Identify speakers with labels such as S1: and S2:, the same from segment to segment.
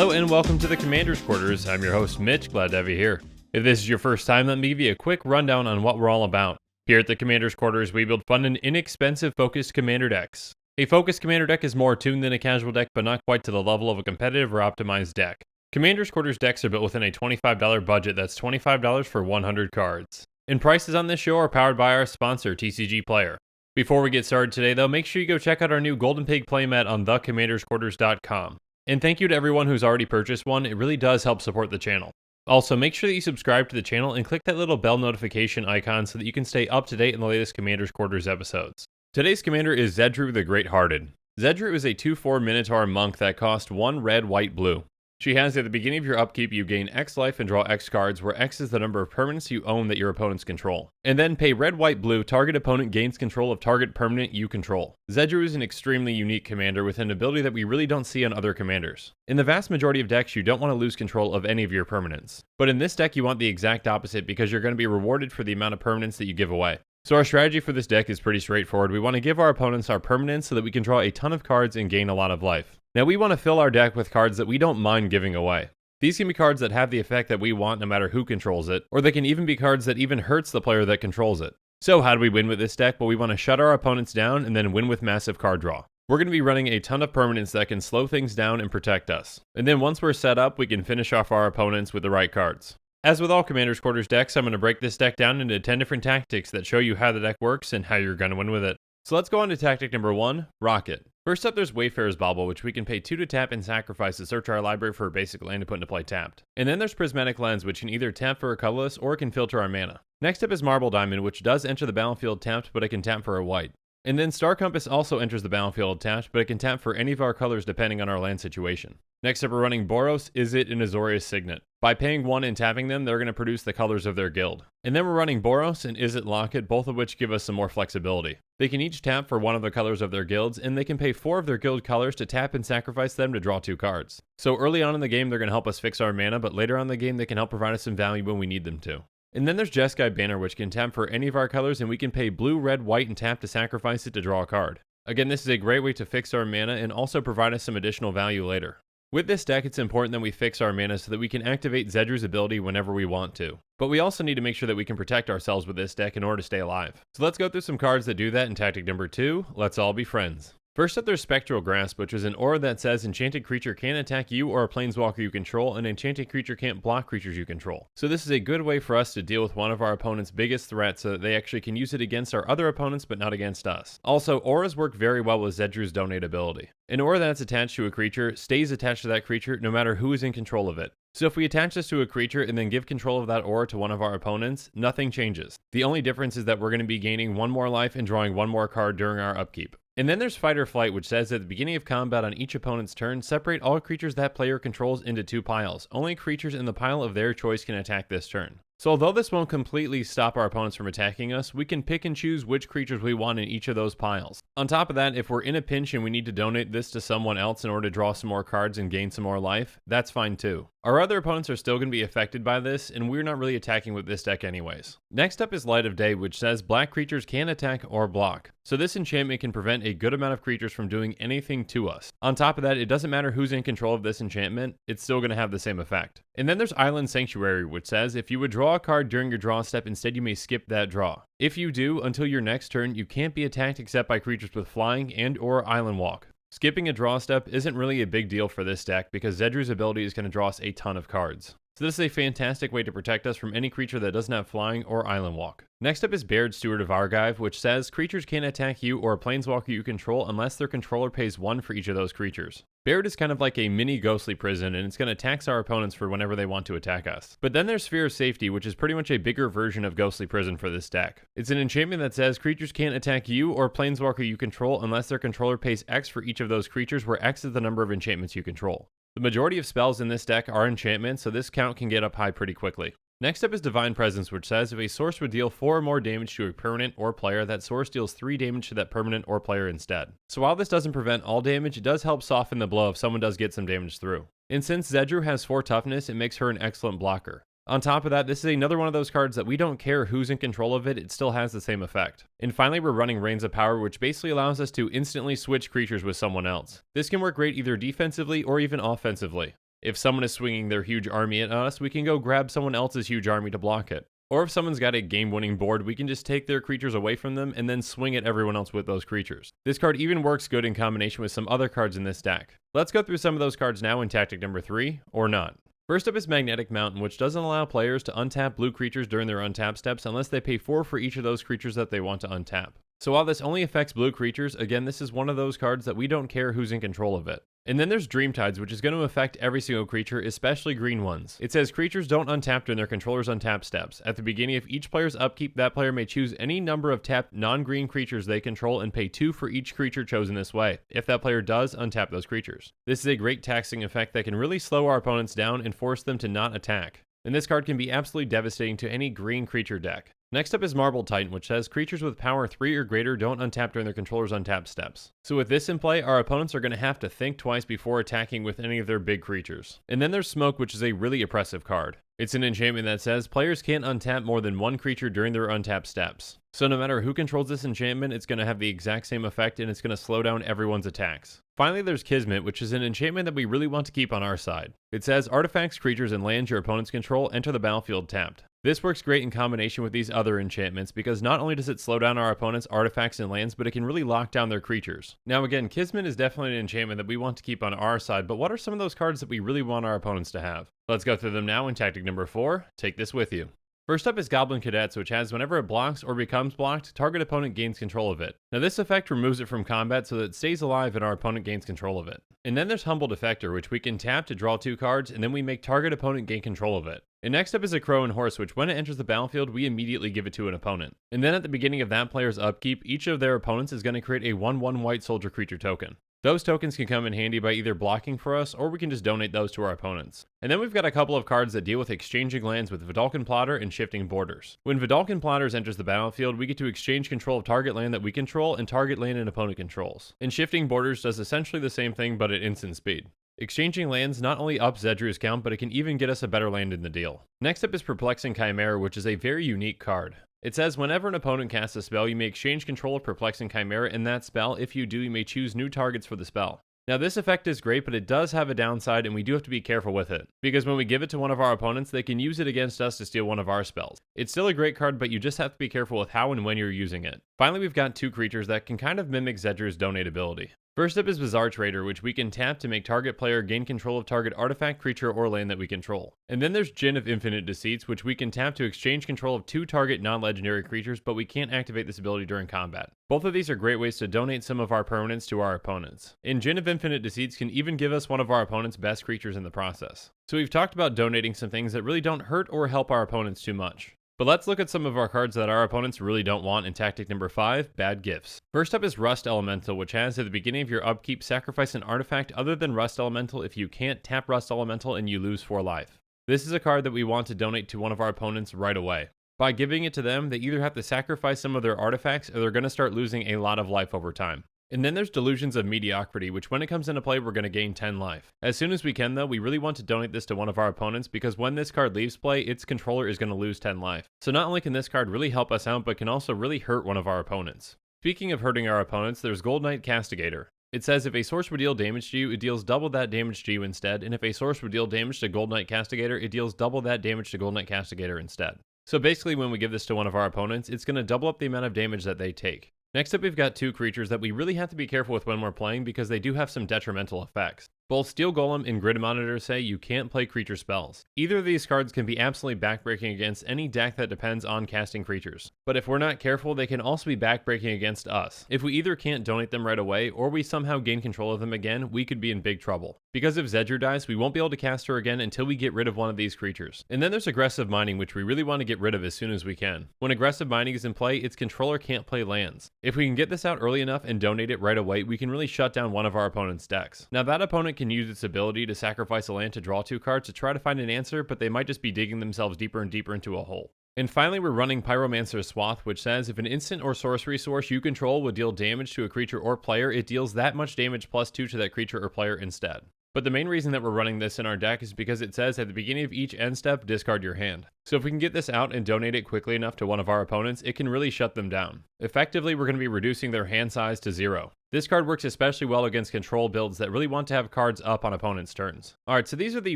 S1: Hello and welcome to the Commander's Quarters. I'm your host Mitch, glad to have you here. If this is your first time, let me give you a quick rundown on what we're all about. Here at the Commander's Quarters, we build fun and inexpensive focused commander decks. A focused commander deck is more tuned than a casual deck, but not quite to the level of a competitive or optimized deck. Commander's Quarters decks are built within a $25 budget that's $25 for 100 cards. And prices on this show are powered by our sponsor, TCGPLAYER. Before we get started today though, make sure you go check out our new Golden Pig playmat on thecommandersquarters.com. And thank you to everyone who's already purchased one, it really does help support the channel. Also, make sure that you subscribe to the channel and click that little bell notification icon so that you can stay up to date in the latest Commander's Quarters episodes. Today's commander is Zedruu the Greathearted. Zedruu is a 2/4 Minotaur monk that costs 1 red, white, blue. She has at the beginning of your upkeep, you gain X life and draw X cards, where X is the number of permanents you own that your opponents control. And then pay red, white, blue, target opponent gains control of target permanent you control. Zedruu is an extremely unique commander with an ability that we really don't see on other commanders. In the vast majority of decks, you don't want to lose control of any of your permanents. But in this deck, you want the exact opposite because you're going to be rewarded for the amount of permanents that you give away. So our strategy for this deck is pretty straightforward. We want to give our opponents our permanents so that we can draw a ton of cards and gain a lot of life. Now we want to fill our deck with cards that we don't mind giving away. These can be cards that have the effect that we want no matter who controls it, or they can even be cards that even hurts the player that controls it. So how do we win with this deck? Well, we want to shut our opponents down and then win with massive card draw. We're going to be running a ton of permanents that can slow things down and protect us. And then once we're set up, we can finish off our opponents with the right cards. As with all Commander's Quarters decks, I'm going to break this deck down into 10 different tactics that show you how the deck works and how you're going to win with it. So let's go on to tactic number 1, Rocket. First up, there's Wayfarer's Bauble, which we can pay 2 to tap and sacrifice to search our library for a basic land to put into play tapped. And then there's Prismatic Lens, which can either tap for a colorless or it can filter our mana. Next up is Marble Diamond, which does enter the battlefield tapped, but it can tap for a white. And then Star Compass also enters the battlefield tapped, but it can tap for any of our colors depending on our land situation. Next up, we're running Boros, Izzet, and Azorius Signet. By paying 1 and tapping them, they're going to produce the colors of their guild. And then we're running Boros and Izzet Locket, both of which give us some more flexibility. They can each tap for 1 of the colors of their guilds, and they can pay 4 of their guild colors to tap and sacrifice them to draw 2 cards. So early on in the game, they're going to help us fix our mana, but later on in the game, they can help provide us some value when we need them to. And then there's Jeskai Banner, which can tap for any of our colors, and we can pay blue, red, white, and tap to sacrifice it to draw a card. Again, this is a great way to fix our mana and also provide us some additional value later. With this deck, it's important that we fix our mana so that we can activate Zedruu's ability whenever we want to. But we also need to make sure that we can protect ourselves with this deck in order to stay alive. So let's go through some cards that do that in tactic number 2, let's all be friends. First up, there's Spectral Grasp, which is an aura that says enchanted creature can't attack you or a planeswalker you control, and enchanted creature can't block creatures you control. So this is a good way for us to deal with one of our opponent's biggest threats so that they actually can use it against our other opponents but not against us. Also, auras work very well with Zedruu's Donate ability. An aura that's attached to a creature stays attached to that creature no matter who is in control of it. So if we attach this to a creature and then give control of that aura to one of our opponents, nothing changes. The only difference is that we're going to be gaining 1 more life and drawing 1 more card during our upkeep. And then there's Fight or Flight, which says at the beginning of combat on each opponent's turn, separate all creatures that player controls into 2 piles. Only creatures in the pile of their choice can attack this turn. So although this won't completely stop our opponents from attacking us, we can pick and choose which creatures we want in each of those piles. On top of that, if we're in a pinch and we need to donate this to someone else in order to draw some more cards and gain some more life, that's fine too. Our other opponents are still going to be affected by this, and we're not really attacking with this deck anyways. Next up is Light of Day, which says black creatures can attack or block. So this enchantment can prevent a good amount of creatures from doing anything to us. On top of that, it doesn't matter who's in control of this enchantment, it's still going to have the same effect. And then there's Island Sanctuary, which says if you would draw a card during your draw step, instead you may skip that draw. If you do, until your next turn, you can't be attacked except by creatures with flying and or island walk. Skipping a draw step isn't really a big deal for this deck because Zedruu's ability is going to draw us a ton of cards. So this is a fantastic way to protect us from any creature that doesn't have flying or island walk. Next up is Baird, Steward of Argive, which says creatures can't attack you or a planeswalker you control unless their controller pays 1 for each of those creatures. Baird is kind of like a mini ghostly prison, and it's going to tax our opponents for whenever they want to attack us. But then there's Sphere of Safety, which is pretty much a bigger version of ghostly prison for this deck. It's an enchantment that says creatures can't attack you or a planeswalker you control unless their controller pays X for each of those creatures, where X is the number of enchantments you control. The majority of spells in this deck are enchantments, so this count can get up high pretty quickly. Next up is Divine Presence, which says if a source would deal 4 or more damage to a permanent or player, that source deals 3 damage to that permanent or player instead. So while this doesn't prevent all damage, it does help soften the blow if someone does get some damage through. And since Zedruu has 4 toughness, it makes her an excellent blocker. On top of that, this is another one of those cards that we don't care who's in control of it, it still has the same effect. And finally, we're running Reigns of Power, which basically allows us to instantly switch creatures with someone else. This can work great either defensively or even offensively. If someone is swinging their huge army at us, we can go grab someone else's huge army to block it. Or if someone's got a game-winning board, we can just take their creatures away from them and then swing at everyone else with those creatures. This card even works good in combination with some other cards in this deck. Let's go through some of those cards now in tactic number 3, or not. First up is Magnetic Mountain, which doesn't allow players to untap blue creatures during their untap steps unless they pay 4 for each of those creatures that they want to untap. So while this only affects blue creatures, again, this is one of those cards that we don't care who's in control of it. And then there's Dreamtides, which is going to affect every single creature, especially green ones. It says creatures don't untap during their controller's untap steps. At the beginning of each player's upkeep, that player may choose any number of tapped non-green creatures they control and pay 2 for each creature chosen this way. If that player does, untap those creatures. This is a great taxing effect that can really slow our opponents down and force them to not attack. And this card can be absolutely devastating to any green creature deck. Next up is Marble Titan, which says creatures with power 3 or greater don't untap during their controller's untap steps. So with this in play, our opponents are going to have to think twice before attacking with any of their big creatures. And then there's Smoke, which is a really oppressive card. It's an enchantment that says players can't untap more than one creature during their untap steps. So no matter who controls this enchantment, it's going to have the exact same effect and it's going to slow down everyone's attacks. Finally, there's Kismet, which is an enchantment that we really want to keep on our side. It says artifacts, creatures, and lands your opponents control enter the battlefield tapped. This works great in combination with these other enchantments because not only does it slow down our opponent's artifacts and lands, but it can really lock down their creatures. Now again, Kismet is definitely an enchantment that we want to keep on our side, but what are some of those cards that we really want our opponents to have? Let's go through them now in tactic number 4, take this with you. First up is Goblin Cadets, which has whenever it blocks or becomes blocked, target opponent gains control of it. Now this effect removes it from combat so that it stays alive and our opponent gains control of it. And then there's Humble Defector, which we can tap to draw 2 cards and then we make target opponent gain control of it. And next up is a Crow and Horse, which when it enters the battlefield, we immediately give it to an opponent. And then at the beginning of that player's upkeep, each of their opponents is going to create a 1/1 white soldier creature token. Those tokens can come in handy by either blocking for us, or we can just donate those to our opponents. And then we've got a couple of cards that deal with exchanging lands with Vidalcan Plotter and Shifting Borders. When Vidalcan Plotters enters the battlefield, we get to exchange control of target land that we control and target land an opponent controls. And Shifting Borders does essentially the same thing, but at instant speed. Exchanging lands not only ups Zedruu's count, but it can even get us a better land in the deal. Next up is Perplexing Chimera, which is a very unique card. It says whenever an opponent casts a spell, you may exchange control of Perplexing Chimera in that spell. If you do, you may choose new targets for the spell. Now this effect is great, but it does have a downside and we do have to be careful with it. Because when we give it to one of our opponents, they can use it against us to steal one of our spells. It's still a great card, but you just have to be careful with how and when you're using it. Finally, we've got 2 creatures that can kind of mimic Zedruu's donate ability. First up is Bizarre Trader, which we can tap to make target player gain control of target artifact, creature, or land that we control. And then there's Djinn of Infinite Deceits, which we can tap to exchange control of 2 target non-legendary creatures, but we can't activate this ability during combat. Both of these are great ways to donate some of our permanents to our opponents. And Djinn of Infinite Deceits can even give us one of our opponent's best creatures in the process. So we've talked about donating some things that really don't hurt or help our opponents too much. But let's look at some of our cards that our opponents really don't want in tactic number 5, Bad Gifts. First up is Rust Elemental, which has at the beginning of your upkeep, sacrifice an artifact other than Rust Elemental if you can't tap Rust Elemental and you lose 4 life. This is a card that we want to donate to one of our opponents right away. By giving it to them, they either have to sacrifice some of their artifacts or they're going to start losing a lot of life over time. And then there's Delusions of Mediocrity, which when it comes into play, we're going to gain 10 life. As soon as we can though, we really want to donate this to one of our opponents because when this card leaves play, its controller is going to lose 10 life. So not only can this card really help us out, but can also really hurt one of our opponents. Speaking of hurting our opponents, there's Gold Knight Castigator. It says if a source would deal damage to you, it deals double that damage to you instead, and if a source would deal damage to Gold Knight Castigator, it deals double that damage to Gold Knight Castigator instead. So basically when we give this to one of our opponents, it's going to double up the amount of damage that they take. Next up, we've got 2 creatures that we really have to be careful with when we're playing because they do have some detrimental effects. Both Steel Golem and Grid Monitor say you can't play creature spells. Either of these cards can be absolutely backbreaking against any deck that depends on casting creatures. But if we're not careful, they can also be backbreaking against us. If we either can't donate them right away, or we somehow gain control of them again, we could be in big trouble. Because if Zedruu dies, we won't be able to cast her again until we get rid of one of these creatures. And then there's Aggressive Mining, which we really want to get rid of as soon as we can. When Aggressive Mining is in play, its controller can't play lands. If we can get this out early enough and donate it right away, we can really shut down one of our opponent's decks. Now that opponent can use its ability to sacrifice a land to draw 2 cards to try to find an answer, but they might just be digging themselves deeper and deeper into a hole. And finally, we're running Pyromancer's Swath, which says if an instant or sorcery source you control would deal damage to a creature or player, it deals that much damage plus 2 to that creature or player instead. But the main reason that we're running this in our deck is because it says at the beginning of each end step, discard your hand. So if we can get this out and donate it quickly enough to one of our opponents, it can really shut them down. Effectively, we're going to be reducing their hand size to 0. This card works especially well against control builds that really want to have cards up on opponents' turns. Alright, so these are the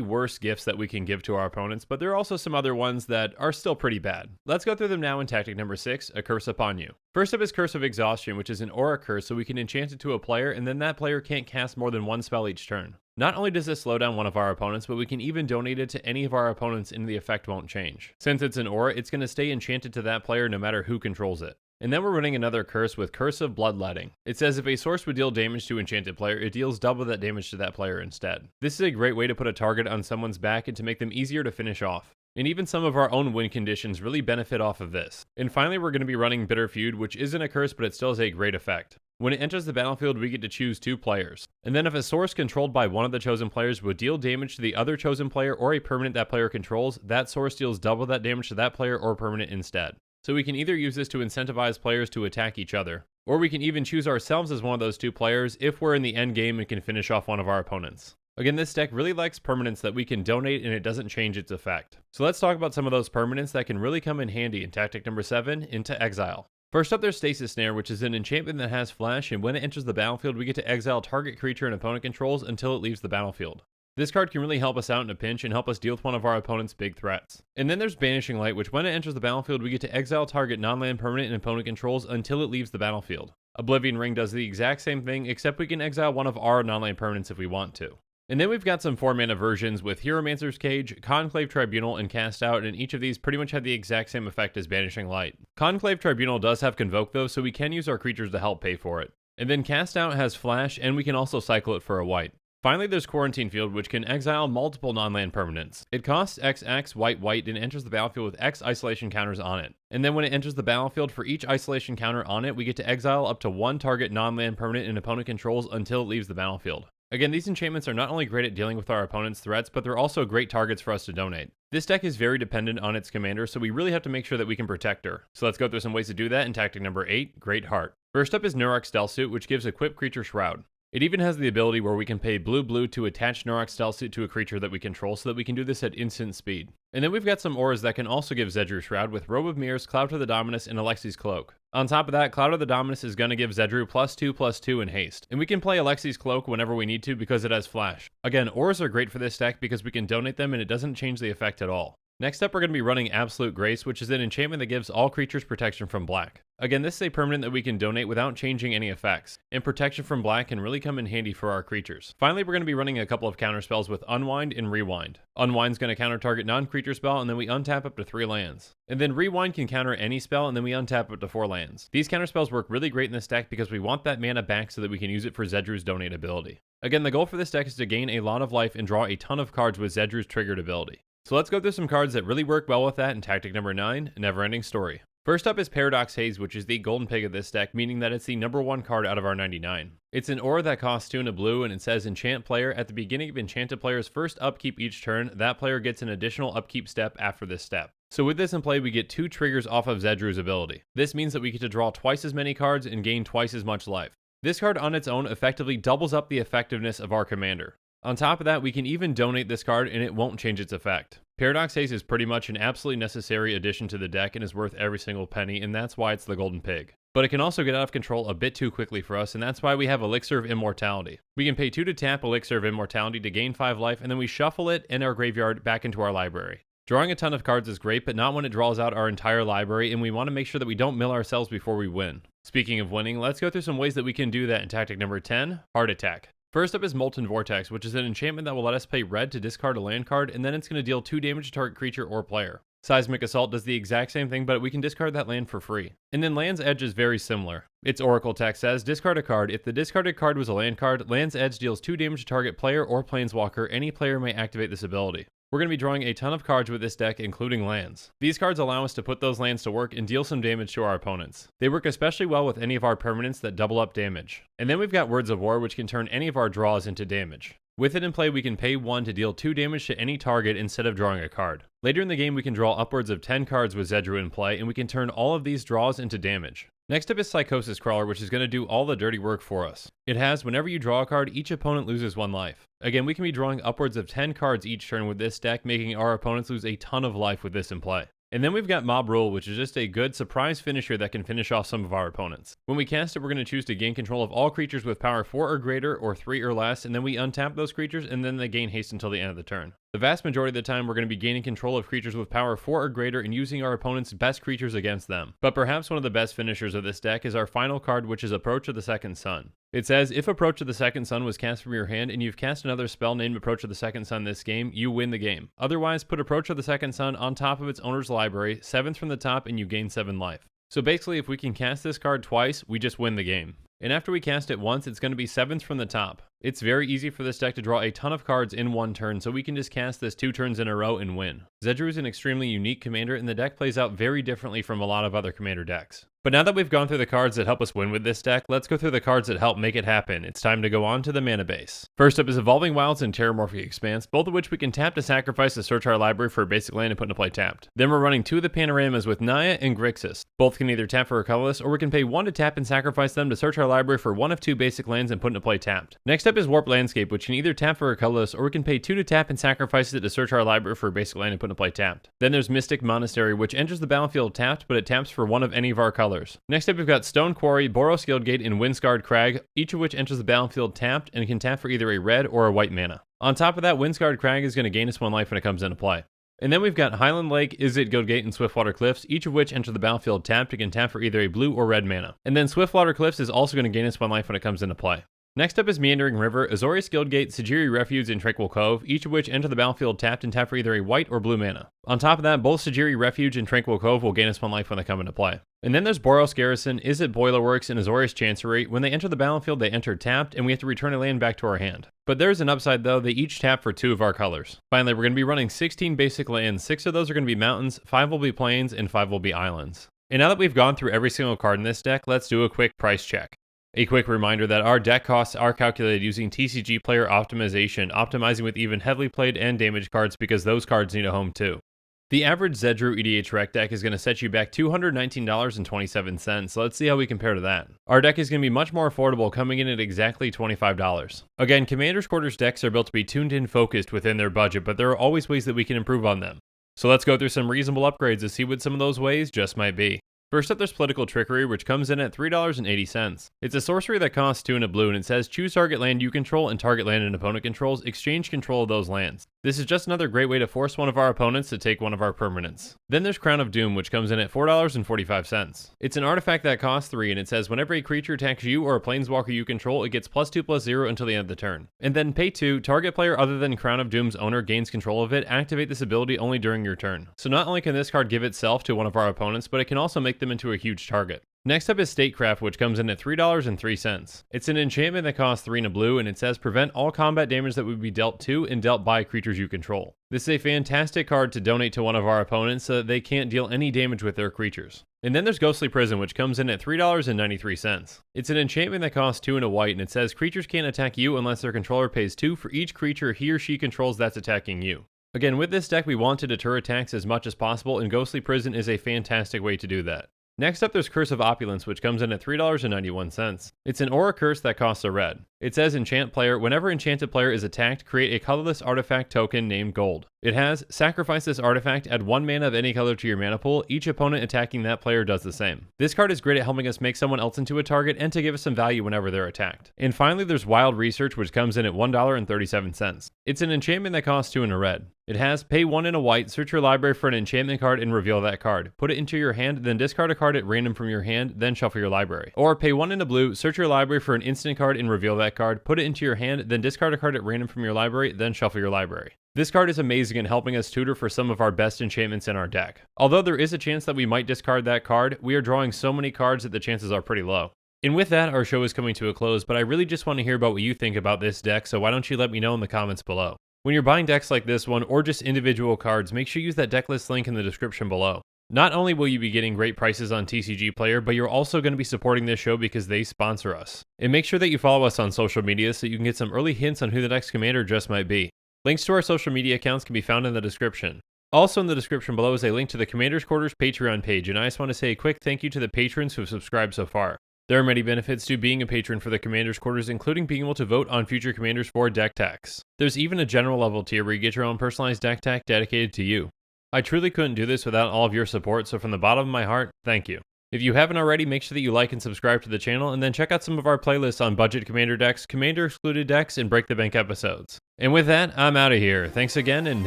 S1: worst gifts that we can give to our opponents, but there are also some other ones that are still pretty bad. Let's go through them now in tactic number 6, A Curse Upon You. First up is Curse of Exhaustion, which is an aura curse so we can enchant it to a player and then that player can't cast more than one spell each turn. Not only does this slow down one of our opponents, but we can even donate it to any of our opponents and the effect won't change. Since it's an aura, it's going to stay enchanted to that player no matter who controls it. And then we're running another curse with Curse of Bloodletting. It says if a source would deal damage to enchanted player, it deals double that damage to that player instead. This is a great way to put a target on someone's back and to make them easier to finish off. And even some of our own win conditions really benefit off of this. And finally, we're going to be running Bitter Feud, which isn't a curse, but it still has a great effect. When it enters the battlefield, we get to choose 2 players. And then if a source controlled by one of the chosen players would deal damage to the other chosen player or a permanent that player controls, that source deals double that damage to that player or permanent instead. So we can either use this to incentivize players to attack each other, or we can even choose ourselves as one of those 2 players if we're in the end game and can finish off one of our opponents. Again, this deck really likes permanents that we can donate and it doesn't change its effect. So let's talk about some of those permanents that can really come in handy in tactic number 7, into Exile. First up, there's Stasis Snare, which is an enchantment that has flash, and when it enters the battlefield, we get to exile target creature an opponent controls until it leaves the battlefield. This card can really help us out in a pinch and help us deal with one of our opponent's big threats. And then there's Banishing Light, which when it enters the battlefield, we get to exile target non-land permanent an opponent controls until it leaves the battlefield. Oblivion Ring does the exact same thing, except we can exile one of our non-land permanents if we want to. And then we've got some 4-mana versions with Hieromancer's Cage, Conclave Tribunal, and Cast Out, and each of these pretty much have the exact same effect as Banishing Light. Conclave Tribunal does have Convoke though, so we can use our creatures to help pay for it. And then Cast Out has Flash, and we can also cycle it for a white. Finally, there's Quarantine Field, which can exile multiple non-land permanents. It costs XX, white, and enters the battlefield with X isolation counters on it. And then when it enters the battlefield, for each isolation counter on it, we get to exile up to 1 target non-land permanent an opponent controls until it leaves the battlefield. Again, these enchantments are not only great at dealing with our opponent's threats, but they're also great targets for us to donate. This deck is very dependent on its commander, so we really have to make sure that we can protect her. So let's go through some ways to do that in tactic number 8, Great Heart. First up is Nurok Stealth Suit, which gives Equipped Creature Shroud. It even has the ability where we can pay blue to attach Nurok Stealth Suit to a creature that we control so that we can do this at instant speed. And then we've got some auras that can also give Zedruu Shroud with Robe of Mirrors, Cloud to the Dominus, and Alexi's Cloak. On top of that, Cloud of the Dominus is going to give Zedruu +2/+2 in haste. And we can play Alexi's Cloak whenever we need to because it has flash. Again, auras are great for this deck because we can donate them and it doesn't change the effect at all. Next up, we're going to be running Absolute Grace, which is an enchantment that gives all creatures protection from black. Again, this is a permanent that we can donate without changing any effects, and protection from black can really come in handy for our creatures. Finally, we're going to be running a couple of counter spells with Unwind and Rewind. Unwind's going to counter target non-creature spell, and then we untap up to 3 lands. And then Rewind can counter any spell, and then we untap up to 4 lands. These counter spells work really great in this deck because we want that mana back so that we can use it for Zedruu's donate ability. Again, the goal for this deck is to gain a lot of life and draw a ton of cards with Zedruu's triggered ability. So let's go through some cards that really work well with that in tactic number 9, Neverending Story. First up is Paradox Haze, which is the golden pig of this deck, meaning that it's the number 1 card out of our 99. It's an aura that costs 2 and a blue, and it says Enchant Player. At the beginning of Enchanted Player's first upkeep each turn, that player gets an additional upkeep step after this step. So with this in play, we get 2 triggers off of Zedruu's ability. This means that we get to draw twice as many cards and gain twice as much life. This card on its own effectively doubles up the effectiveness of our commander. On top of that, we can even donate this card and it won't change its effect. Paradox Haze is pretty much an absolutely necessary addition to the deck and is worth every single penny, and that's why it's the golden pig. But it can also get out of control a bit too quickly for us, and that's why we have Elixir of Immortality. We can pay 2 to tap Elixir of Immortality to gain 5 life, and then we shuffle it and our graveyard back into our library. Drawing a ton of cards is great, but not when it draws out our entire library, and we want to make sure that we don't mill ourselves before we win. Speaking of winning, let's go through some ways that we can do that in tactic number 10, Heart Attack. First up is Molten Vortex, which is an enchantment that will let us pay red to discard a land card, and then it's going to deal 2 damage to target creature or player. Seismic Assault does the exact same thing, but we can discard that land for free. And then Land's Edge is very similar. Its Oracle text says, discard a card. If the discarded card was a land card, Land's Edge deals 2 damage to target player or planeswalker. Any player may activate this ability. We're going to be drawing a ton of cards with this deck, including lands. These cards allow us to put those lands to work and deal some damage to our opponents. They work especially well with any of our permanents that double up damage. And then we've got Words of War, which can turn any of our draws into damage. With it in play, we can pay 1 to deal 2 damage to any target instead of drawing a card. Later in the game, we can draw upwards of 10 cards with Zedruu in play, and we can turn all of these draws into damage. Next up is Psychosis Crawler, which is going to do all the dirty work for us. It has, whenever you draw a card, each opponent loses 1 life. Again, we can be drawing upwards of 10 cards each turn with this deck, making our opponents lose a ton of life with this in play. And then we've got Mob Rule, which is just a good surprise finisher that can finish off some of our opponents. When we cast it, we're going to choose to gain control of all creatures with power 4 or greater or 3 or less, and then we untap those creatures and then they gain haste until the end of the turn. The vast majority of the time, we're going to be gaining control of creatures with power 4 or greater and using our opponent's best creatures against them. But perhaps one of the best finishers of this deck is our final card, which is Approach of the Second Sun. It says, if Approach of the Second Sun was cast from your hand and you've cast another spell named Approach of the Second Sun this game, you win the game. Otherwise, put Approach of the Second Sun on top of its owner's library, 7th from the top, and you gain 7 life. So basically, if we can cast this card twice, we just win the game. And after we cast it once, it's going to be 7th from the top. It's very easy for this deck to draw a ton of cards in one turn, so we can just cast this 2 turns in a row and win. Zedruu is an extremely unique commander, and the deck plays out very differently from a lot of other commander decks. But now that we've gone through the cards that help us win with this deck, let's go through the cards that help make it happen. It's time to go on to the mana base. First up is Evolving Wilds and Terramorphic Expanse, both of which we can tap to sacrifice to search our library for a basic land and put into play tapped. Then we're running 2 of the Panoramas with Naya and Grixis. Both can either tap for a colorless, or we can pay 1 to tap and sacrifice them to search our library for 1 of 2 basic lands and put into play tapped. Next up is Warp Landscape, which can either tap for a colorless, or we can pay 2 to tap and sacrifice it to search our library for a basic land and put into play tapped. Then there's Mystic Monastery, which enters the battlefield tapped, but it taps for 1 of any of our colors. Next up we've got Stone Quarry, Boros Guildgate, and Windscarred Crag, each of which enters the battlefield tapped and can tap for either a red or a white mana. On top of that, Windscarred Crag is going to gain us 1 life when it comes into play. And then we've got Highland Lake, Izzet Guildgate, and Swiftwater Cliffs, each of which enter the battlefield tapped and can tap for either a blue or red mana. And then Swiftwater Cliffs is also going to gain us 1 life when it comes into play. Next up is Meandering River, Azorius Guildgate, Sejiri Refuge, and Tranquil Cove, each of which enter the battlefield tapped and tap for either a white or blue mana. On top of that, both Sejiri Refuge and Tranquil Cove will gain us 1 life when they come into play. And then there's Boros Garrison, Izzet Boilerworks, and Azorius Chancery. When they enter the battlefield, they enter tapped, and we have to return a land back to our hand. But there's an upside though, they each tap for 2 of our colors. Finally, we're going to be running 16 basic lands, 6 of those are going to be mountains, 5 will be plains, and 5 will be islands. And now that we've gone through every single card in this deck, let's do a quick price check. A quick reminder that our deck costs are calculated using TCGPLAYER optimization, optimizing with even heavily played and damaged cards because those cards need a home too. The average Zedruu EDH rec deck is going to set you back $219.27, so let's see how we compare to that. Our deck is going to be much more affordable, coming in at exactly $25. Again, Commander's Quarters decks are built to be tuned in focused within their budget, but there are always ways that we can improve on them. So let's go through some reasonable upgrades to see what some of those ways just might be. First up, there's Political Trickery, which comes in at $3.80. It's a sorcery that costs 2 and a blue, and it says choose target land you control and target land an opponent controls, exchange control of those lands. This is just another great way to force one of our opponents to take one of our permanents. Then there's Crown of Doom, which comes in at $4.45. It's an artifact that costs 3, and it says whenever a creature attacks you or a planeswalker you control, it gets +2/+0 until the end of the turn. And then pay 2, target player other than Crown of Doom's owner gains control of it, activate this ability only during your turn. So not only can this card give itself to one of our opponents, but it can also make them into a huge target. Next up is Statecraft, which comes in at $3.03. It's an enchantment that costs 3 and a blue, and it says prevent all combat damage that would be dealt to and dealt by creatures you control. This is a fantastic card to donate to one of our opponents so that they can't deal any damage with their creatures. And then there's Ghostly Prison, which comes in at $3.93. It's an enchantment that costs 2 and a white, and it says creatures can't attack you unless their controller pays 2 for each creature he or she controls that's attacking you. Again, with this deck we want to deter attacks as much as possible, and Ghostly Prison is a fantastic way to do that. Next up, there's Curse of Opulence, which comes in at $3.91. It's an aura curse that costs a red. It says enchant player, whenever enchanted player is attacked, create a colorless artifact token named gold. It has sacrifice this artifact, add 1 mana of any color to your mana pool, each opponent attacking that player does the same. This card is great at helping us make someone else into a target and to give us some value whenever they're attacked. And finally, there's Wild Research, which comes in at $1.37. It's an enchantment that costs 2 and a red. It has pay 1 and a white, search your library for an enchantment card and reveal that card. Put it into your hand, then discard a card at random from your hand, then shuffle your library. Or pay 1 and a blue, search your library for an instant card and reveal that card. Put it into your hand, then discard a card at random from your library, then shuffle your library. This card is amazing in helping us tutor for some of our best enchantments in our deck. Although there is a chance that we might discard that card, we are drawing so many cards that the chances are pretty low. And with that, our show is coming to a close, but I really just want to hear about what you think about this deck, so why don't you let me know in the comments below. When you're buying decks like this one, or just individual cards, make sure you use that decklist link in the description below. Not only will you be getting great prices on TCGPLAYER, but you're also going to be supporting this show because they sponsor us. And make sure that you follow us on social media so you can get some early hints on who the next commander just might be. Links to our social media accounts can be found in the description. Also in the description below is a link to the Commander's Quarters Patreon page, and I just want to say a quick thank you to the patrons who have subscribed so far. There are many benefits to being a patron for the Commander's Quarters, including being able to vote on future commanders for deck techs. There's even a general level tier where you get your own personalized deck tech dedicated to you. I truly couldn't do this without all of your support, so from the bottom of my heart, thank you. If you haven't already, make sure that you like and subscribe to the channel, and then check out some of our playlists on budget commander decks, commander excluded decks, and break the bank episodes. And with that, I'm out of here. Thanks again, and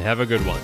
S1: have a good one.